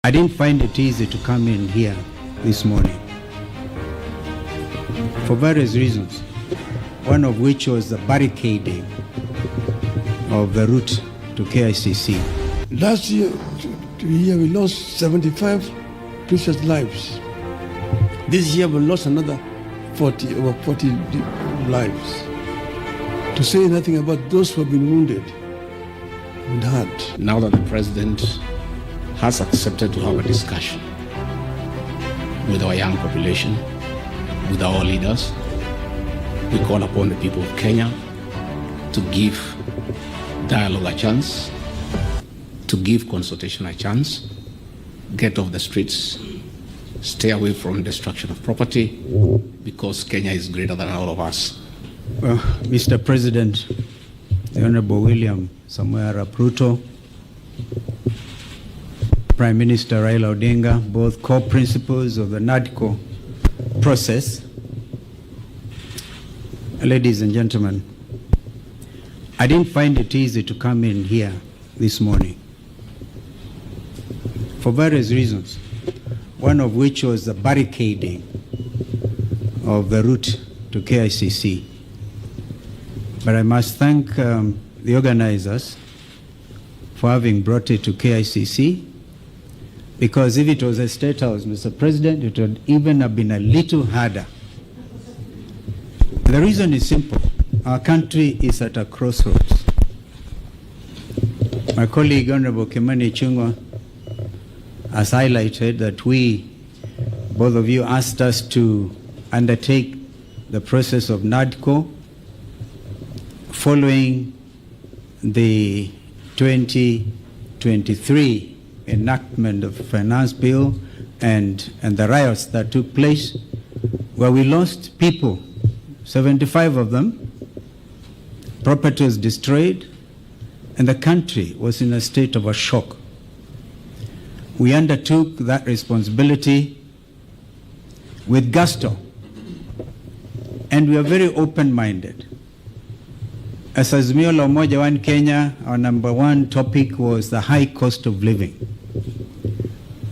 I didn't find it easy to come in here this morning for various reasons, one of which was the barricading of the route to KICC. Last year we lost 75 precious lives. This year we lost another over 40 lives. To say nothing about those who have been wounded and hurt. Now that the president has accepted to have a discussion with our young population, with our leaders, we call upon the people of Kenya to give dialogue a chance, to give consultation a chance, get off the streets, stay away from destruction of property, because Kenya is greater than all of us. Well, Mr. President, the Honorable William Samoei Arap Ruto, Prime Minister Raila Odinga, both co-principals of the NADCO process. Ladies and gentlemen, I didn't find it easy to come in here this morning for various reasons, one of which was the barricading of the route to KICC. But I must thank the organizers for having brought it to KICC, because if it was a State House, Mr. President, it would even have been a little harder. The reason is simple. Our country is at a crossroads. My colleague, Honorable Kimani Ichung'wah, has highlighted that both of you asked us to undertake the process of NADCO following the 2023 enactment of the finance bill and the riots that took place, where we lost people, 75 of them, property was destroyed, and the country was in a state of a shock. We undertook that responsibility with gusto, and we are very open-minded. As Azimio la Umoja One Kenya, our number one topic was the high cost of living.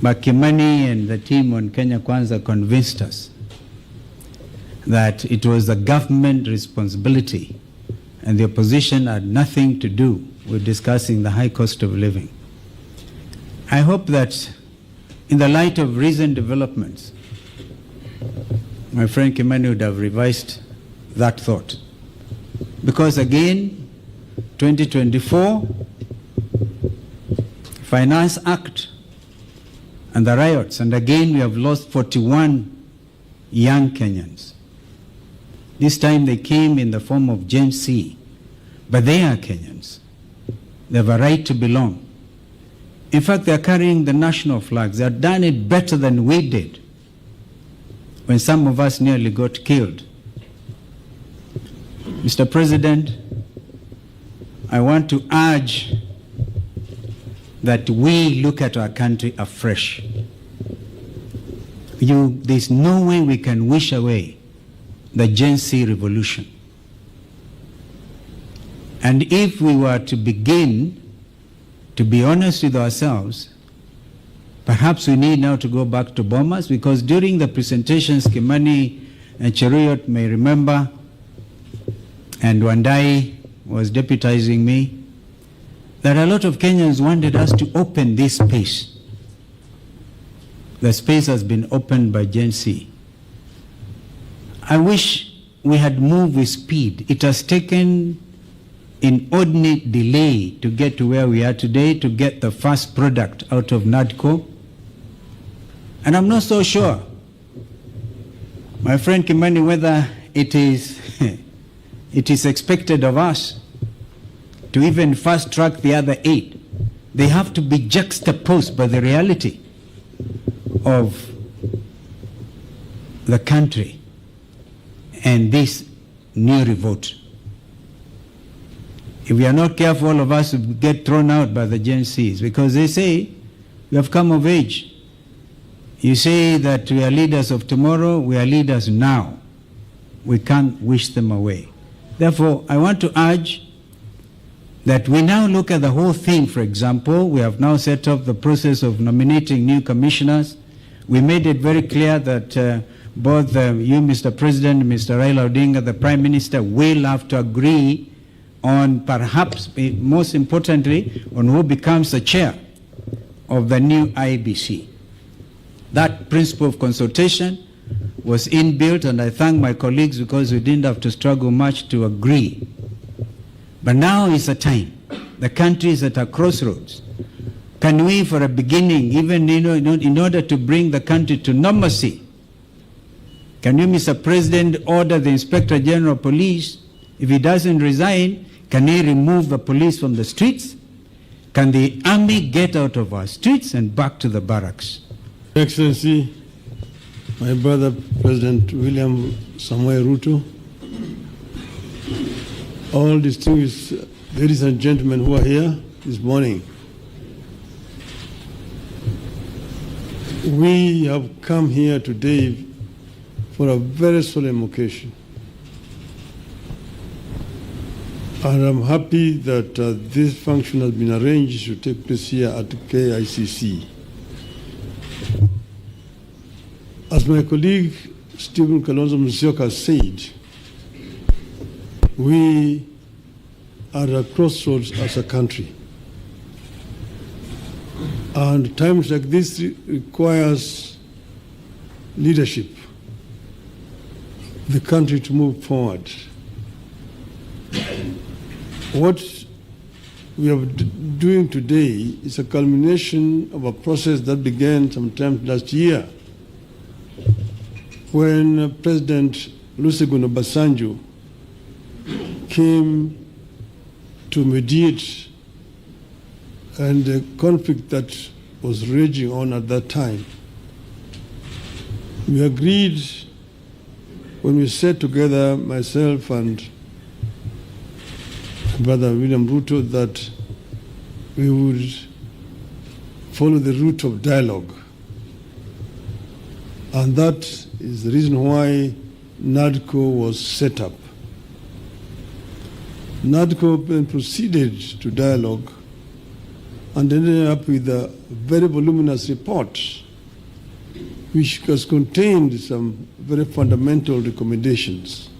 But Kimani and the team on Kenya Kwanza convinced us that it was the government responsibility and the opposition had nothing to do with discussing the high cost of living. I hope that in the light of recent developments, my friend Kimani would have revised that thought. Because again, 2024, Finance Act and the riots, and again we have lost 41 young Kenyans. This time they came in the form of Gen Z, but they are Kenyans. They have a right to belong. In fact, they are carrying the national flags. They have done it better than we did when some of us nearly got killed. Mr. President, I want to urge that we look at our country afresh. There's no way we can wish away the Gen Z revolution. And if we were to begin to be honest with ourselves, perhaps we need now to go back to Bomas, because during the presentations, Kimani and Cheruiyot may remember, and Wandai was deputizing me, that a lot of Kenyans wanted us to open this space. The space has been opened by Gen Z. I wish we had moved with speed. It has taken inordinate delay to get to where we are today, to get the first product out of NADCO. And I'm not so sure, my friend Kimani, whether it is expected of us to even fast track the other 8. They have to be juxtaposed by the reality of the country and this new revolt. If we are not careful, all of us will get thrown out by the Gen Zs, because they say we have come of age. You say that we are leaders of tomorrow, we are leaders now. We can't wish them away. Therefore, I want to urge that we now look at the whole thing. For example, we have now set up the process of nominating new commissioners. We made it very clear that both you, Mr. President, Mr. Raila Odinga, the Prime Minister, will have to agree on, perhaps most importantly, on who becomes the chair of the new IEBC. That principle of consultation was inbuilt, and I thank my colleagues because we didn't have to struggle much to agree. But now is the time. The country is at a crossroads. Can we, for a beginning, even in order to bring the country to normalcy, can you, Mr. President, order the Inspector General of Police, if he doesn't resign, can he remove the police from the streets? Can the army get out of our streets and back to the barracks? Excellency, my brother, President William Samoei Ruto, all distinguished ladies and gentlemen who are here this morning, we have come here today for a very solemn occasion. And I'm happy that this function has been arranged to take place here at KICC. As my colleague Stephen Kalonzo Musyoka said, we are at a crossroads as a country. And times like this requires leadership, the country to move forward. What we are doing today is a culmination of a process that began sometime last year when President Olusegun Obasanjo came to mediate and the conflict that was raging on at that time. We agreed when we sat together, myself and Brother William Ruto, that we would follow the route of dialogue. And that is the reason why NADCO was set up. NADCO then proceeded to dialogue and ended up with a very voluminous report which has contained some very fundamental recommendations.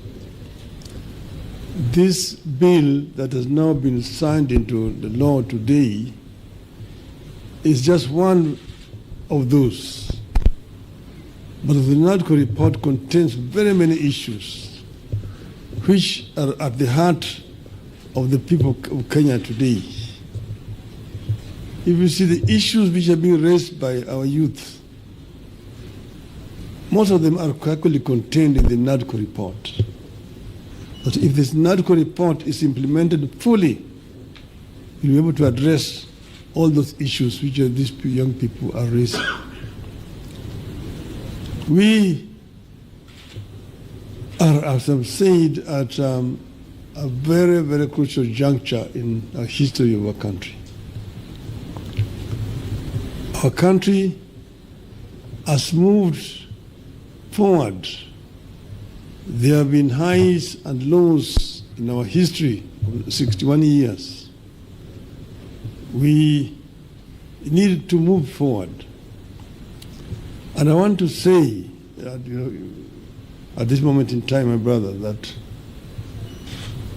This bill that has now been signed into the law today is just one of those. But the NADCO report contains very many issues which are at the heart of the people of Kenya today. If you see the issues which are being raised by our youth, most of them are actually contained in the NADCO report. But if this NADCO report is implemented fully, you'll be able to address all those issues which these young people are raising. We are, as I've said, at a very, very crucial juncture in the history of our country. Our country has moved forward. There have been highs and lows in our history of 61 years. We needed to move forward. And I want to say that, at this moment in time, my brother, that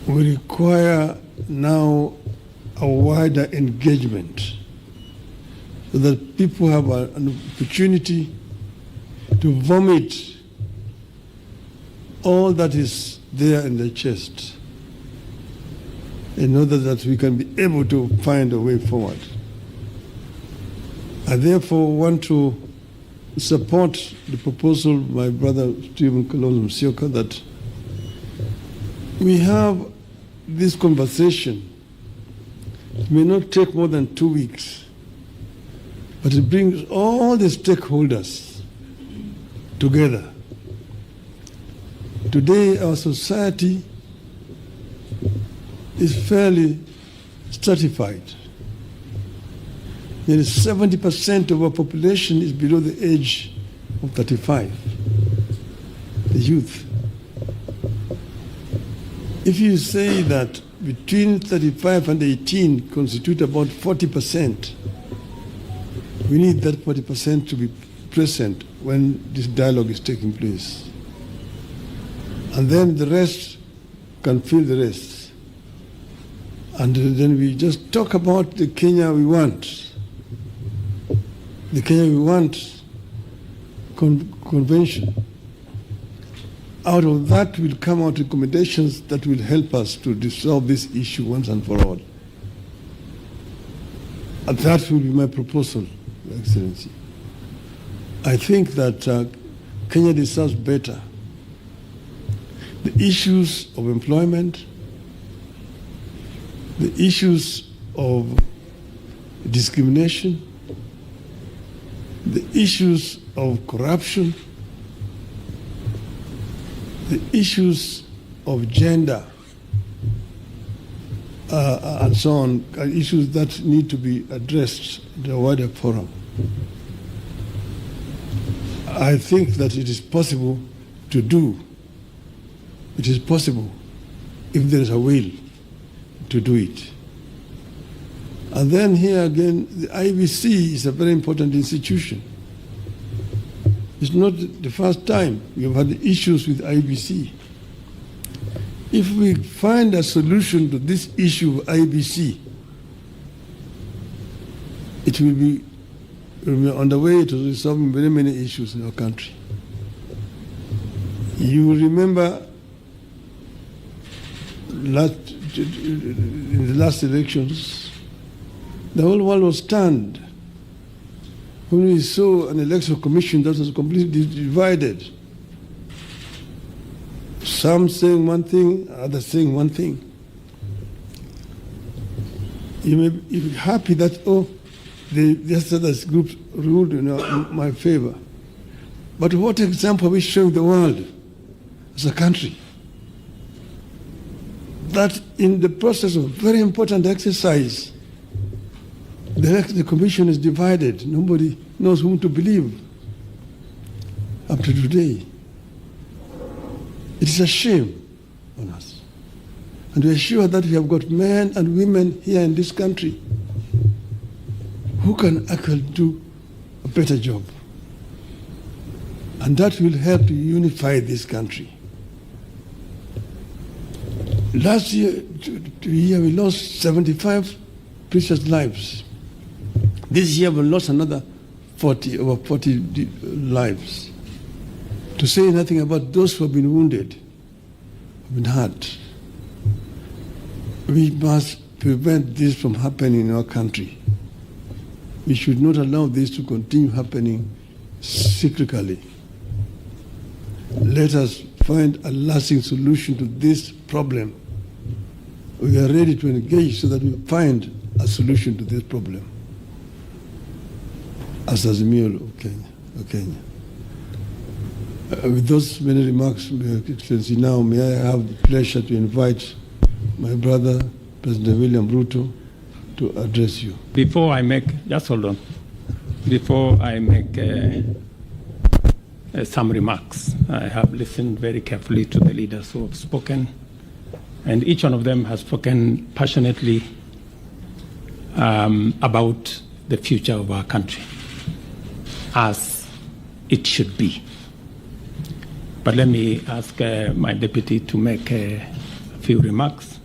we require now a wider engagement so that people have an opportunity to vomit all that is there in their chest in order that we can be able to find a way forward. I therefore want to support the proposal of my brother Stephen Kalonzo Musyoka that we have this conversation. It may not take more than 2 weeks, but it brings all the stakeholders together. Today, our society is fairly stratified. Nearly 70% of our population is below the age of 35, the youth. If you say that between 35 and 18 constitute about 40%. We need that 40% to be present when this dialogue is taking place. And then the rest can fill the rest. And then we just talk about the Kenya we want. The Kenya we want convention. Out of that will come out recommendations that will help us to resolve this issue once and for all. And that will be my proposal, Your Excellency. I think that Kenya deserves better. The issues of employment, the issues of discrimination, the issues of corruption, the issues of gender, and so on, are issues that need to be addressed in a wider forum. I think that it is possible to do. It is possible if there is a will to do it. And then here again, the IBC is a very important institution. It's not the first time we have had issues with IBC. If we find a solution to this issue of IBC, it will be on the way to resolving very many issues in our country. You will remember in the last elections, the whole world was stunned when we saw an election commission that was completely divided. Some saying one thing, others saying one thing. You may be happy that, the other group ruled in my favor. But what example are we showing the world as a country? That in the process of very important exercise, the commission is divided. Nobody knows whom to believe up to today. It is a shame on us. And we are sure that we have got men and women here in this country who can actually do a better job. And that will help to unify this country. Last year, we lost 75 precious lives. This year we lost another over 40 lives. To say nothing about those who have been wounded, have been hurt. We must prevent this from happening in our country. We should not allow this to continue happening cyclically. Let us find a lasting solution to this problem. We are ready to engage so that we find a solution to this problem as Azimio of Kenya. With those many remarks, Your Excellency, now may I have the pleasure to invite my brother, President William Ruto, to address you. Before I make, just hold on. Before I make some remarks, I have listened very carefully to the leaders who have spoken, and each one of them has spoken passionately about the future of our country, as it should be. But let me ask my deputy to make a few remarks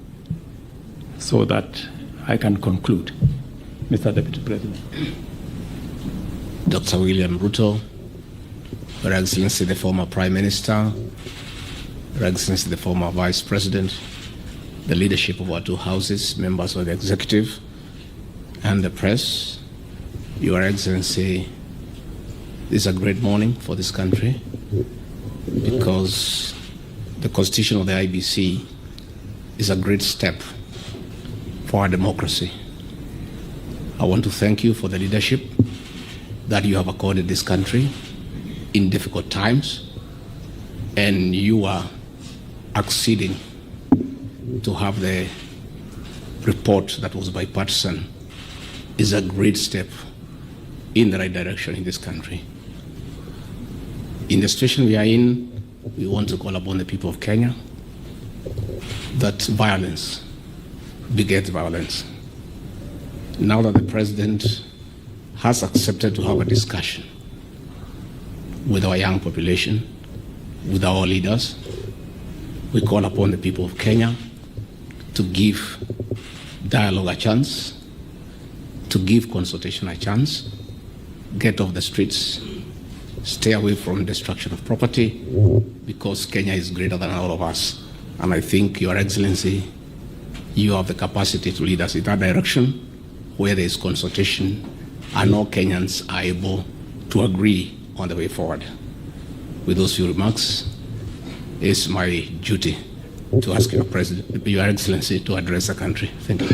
so that I can conclude. Mr. Deputy President. Dr. William Ruto, Your Excellency the former Prime Minister, Your Excellency the former Vice President, the leadership of our two houses, members of the executive, and the press, Your Excellency, this is a great morning for this country because the constitution of the IBC is a great step for our democracy. I want to thank you for the leadership that you have accorded this country in difficult times, and you are acceding to have the report that was bipartisan is a great step in the right direction in this country. In the situation we are in, we want to call upon the people of Kenya that violence begets violence. Now that the president has accepted to have a discussion with our young population, with our leaders, we call upon the people of Kenya to give dialogue a chance, to give consultation a chance, get off the streets, stay away from destruction of property, because Kenya is greater than all of us. And I think, Your Excellency, you have the capacity to lead us in that direction, where there is consultation and all Kenyans are able to agree on the way forward. With those few remarks, it's my duty to ask Your Excellency to address the country. Thank you.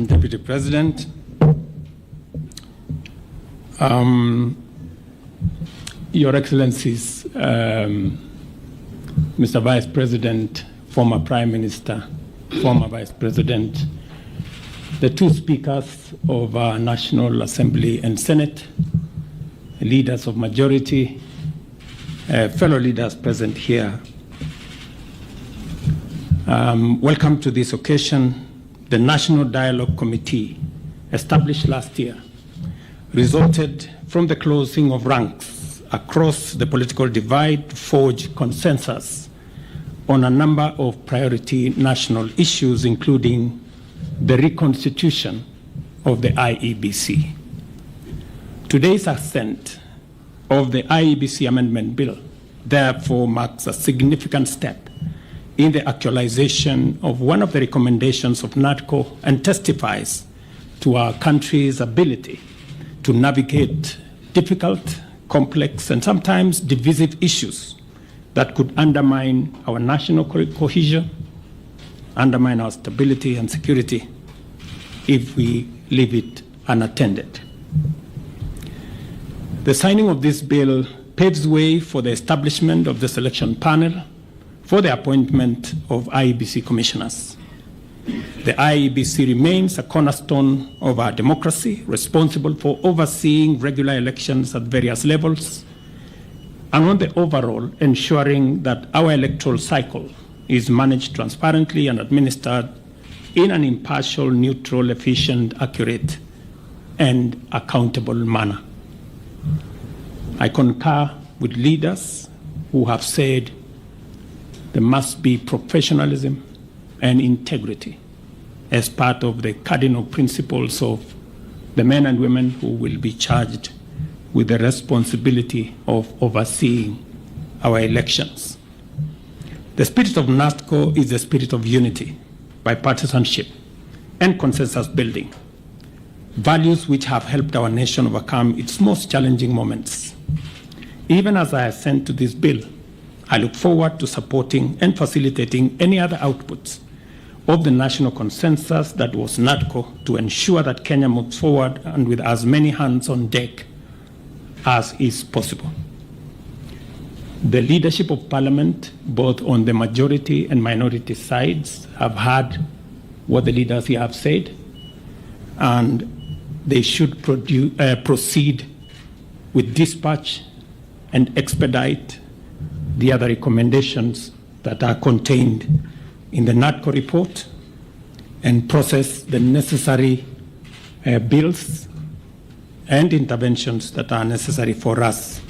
Deputy President, Your Excellencies, Mr. Vice President, former Prime Minister, former Vice President, the two speakers of our National Assembly and Senate, leaders of majority, fellow leaders present here. Welcome to this occasion. The National Dialogue Committee, established last year, resulted from the closing of ranks across the political divide to forge consensus on a number of priority national issues, including the reconstitution of the IEBC. Today's assent of the IEBC Amendment Bill therefore marks a significant step in the actualization of one of the recommendations of NADCO and testifies to our country's ability to navigate difficult, complex, and sometimes divisive issues that could undermine our national cohesion, undermine our stability and security if we leave it unattended. The signing of this bill paves way for the establishment of the selection panel for the appointment of IEBC commissioners. The IEBC remains a cornerstone of our democracy, responsible for overseeing regular elections at various levels, and on the overall, ensuring that our electoral cycle is managed transparently and administered in an impartial, neutral, efficient, accurate, and accountable manner. I concur with leaders who have said there must be professionalism and integrity as part of the cardinal principles of the men and women who will be charged with the responsibility of overseeing our elections. The spirit of NADCO is the spirit of unity, bipartisanship, and consensus building, values which have helped our nation overcome its most challenging moments. Even as I assent to this bill, I look forward to supporting and facilitating any other outputs of the national consensus that was NADCO to ensure that Kenya moves forward and with as many hands on deck as is possible. The leadership of Parliament, both on the majority and minority sides, have heard what the leaders here have said, and they should proceed with dispatch and expedite the other recommendations that are contained in the NADCO report and process the necessary bills and interventions that are necessary for us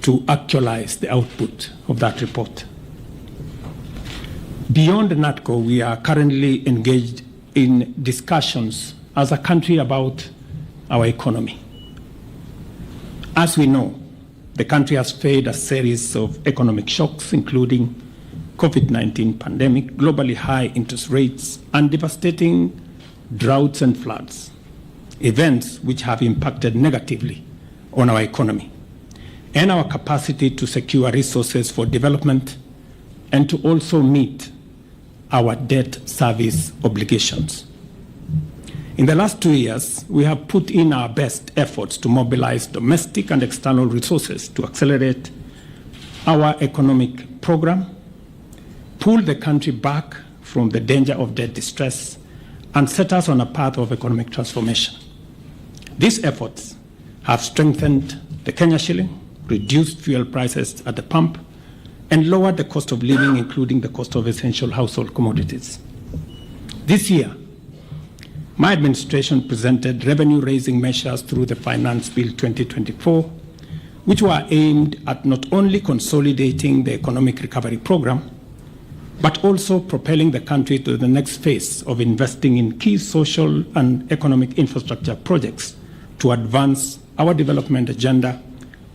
to actualize the output of that report. Beyond NADCO, we are currently engaged in discussions as a country about our economy. As we know, the country has faced a series of economic shocks, including COVID-19 pandemic, globally high interest rates, and devastating droughts and floods, events which have impacted negatively on our economy and our capacity to secure resources for development and to also meet our debt service obligations. In the last 2 years, we have put in our best efforts to mobilize domestic and external resources to accelerate our economic program, pull the country back from the danger of debt distress, and set us on a path of economic transformation. These efforts have strengthened the Kenya shilling, reduced fuel prices at the pump, and lowered the cost of living, including the cost of essential household commodities. This year, my administration presented revenue-raising measures through the Finance Bill 2024, which were aimed at not only consolidating the economic recovery program, but also propelling the country to the next phase of investing in key social and economic infrastructure projects to advance our development agenda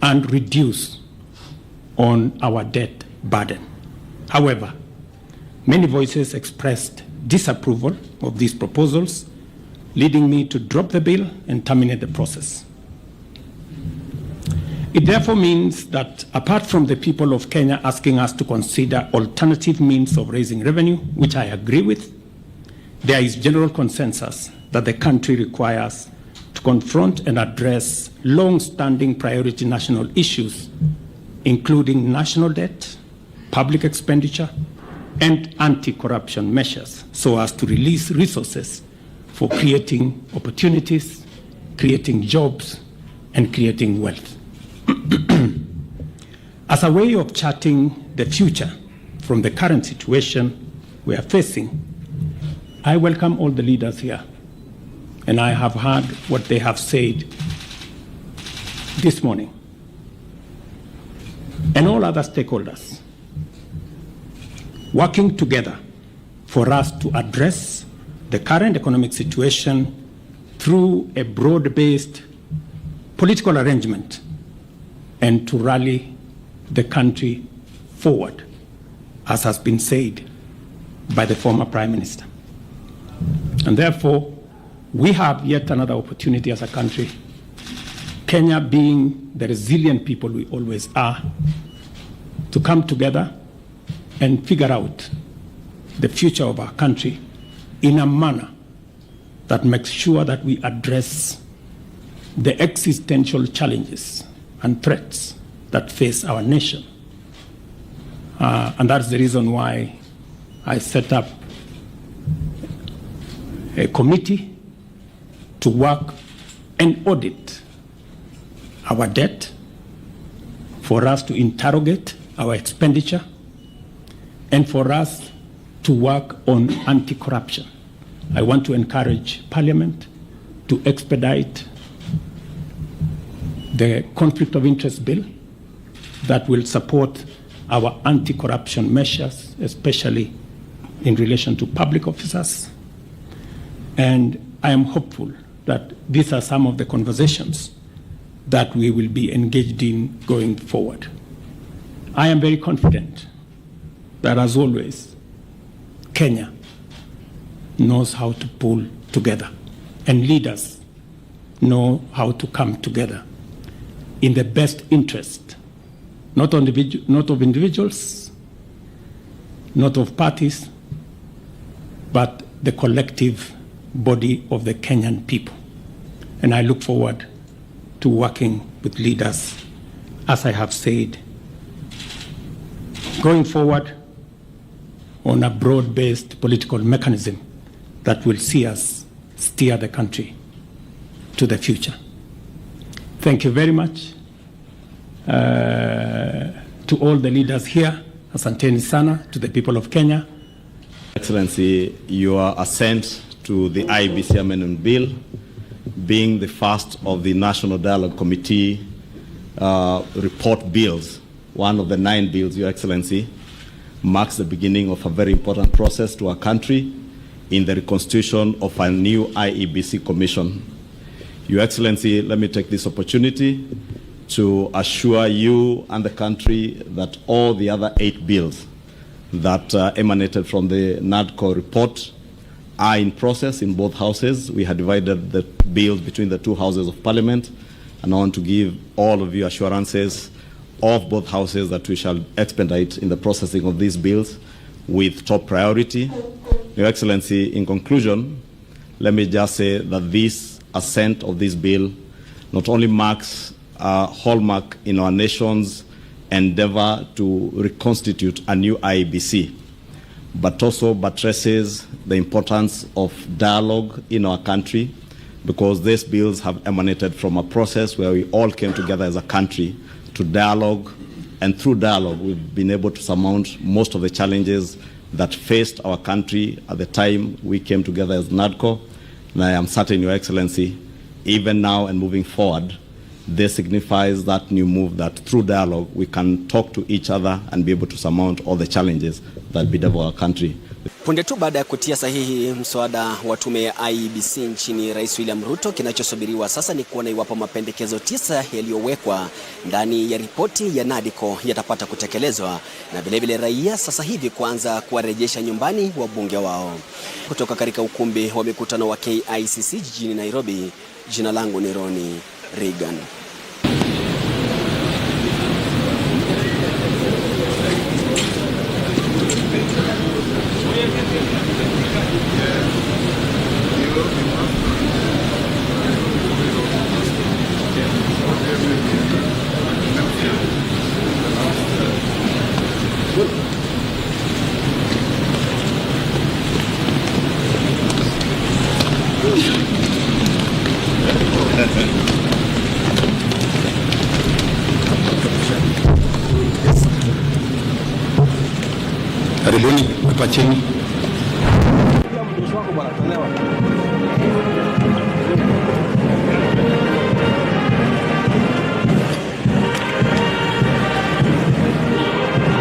and reduce on our debt burden. However, many voices expressed disapproval of these proposals, leading me to drop the bill and terminate the process. It therefore means that apart from the people of Kenya asking us to consider alternative means of raising revenue, which I agree with, there is general consensus that the country requires to confront and address long-standing priority national issues, including national debt, public expenditure, and anti-corruption measures, so as to release resources for creating opportunities, creating jobs, and creating wealth. As a way of charting the future from the current situation we are facing, I welcome all the leaders here, and I have heard what they have said this morning, and all other stakeholders working together for us to address the current economic situation through a broad-based political arrangement and to rally the country forward, as has been said by the former Prime Minister. And therefore, we have yet another opportunity as a country, Kenya being the resilient people we always are, to come together and figure out the future of our country in a manner that makes sure that we address the existential challenges and threats that face our nation. And that's the reason why I set up a committee to work and audit our debt, for us to interrogate our expenditure, and for us to work on anti-corruption. I want to encourage Parliament to expedite the conflict of interest bill that will support our anti-corruption measures, especially in relation to public officers. And I am hopeful that these are some of the conversations that we will be engaged in going forward. I am very confident that, as always, Kenya knows how to pull together, and leaders know how to come together in the best interest, not of individuals, not of parties, but the collective body of the Kenyan people. And I look forward to working with leaders, as I have said, going forward on a broad-based political mechanism that will see us steer the country to the future. Thank you very much to all the leaders here. Asanteni sana to the people of Kenya. Excellency, your assent to the IEBC Amendment Bill, being the first of the National Dialogue Committee report bills, one of the 9 bills, Your Excellency, marks the beginning of a very important process to our country in the reconstitution of a new IEBC Commission. Your Excellency, let me take this opportunity to assure you and the country that all the other 8 bills that emanated from the NADCO report are in process in both houses. We had divided the bills between the 2 houses of Parliament, and I want to give all of you assurances of both houses that we shall expedite in the processing of these bills with top priority. Your Excellency, in conclusion, let me just say that this assent of this bill not only marks a hallmark in our nation's endeavor to reconstitute a new IEBC, but also buttresses the importance of dialogue in our country, because these bills have emanated from a process where we all came together as a country to dialogue, and through dialogue we've been able to surmount most of the challenges that faced our country at the time we came together as NADCO. And I am certain, Your Excellency, even now and moving forward, this signifies that new move that through dialogue we can talk to each other and be able to surmount all the challenges that bedevil our country. Punde tu baada ya kutia sahihi mswada wa tume ya IEBC nchini Rais William Ruto, kinachosubiriwa sasa ni kuona iwapo mapendekezo 9 yaliyowekwa ndani ya ripoti ya NADCO yatapata kutekelezwa na vilevile raia sasa hivi kuanza kuwarejesha nyumbani wabunge wao. Kutoka katika ukumbi wa mikutano wa KICC jijini Nairobi, jina langu ni Roni Reagan. Karibuni hapa chini.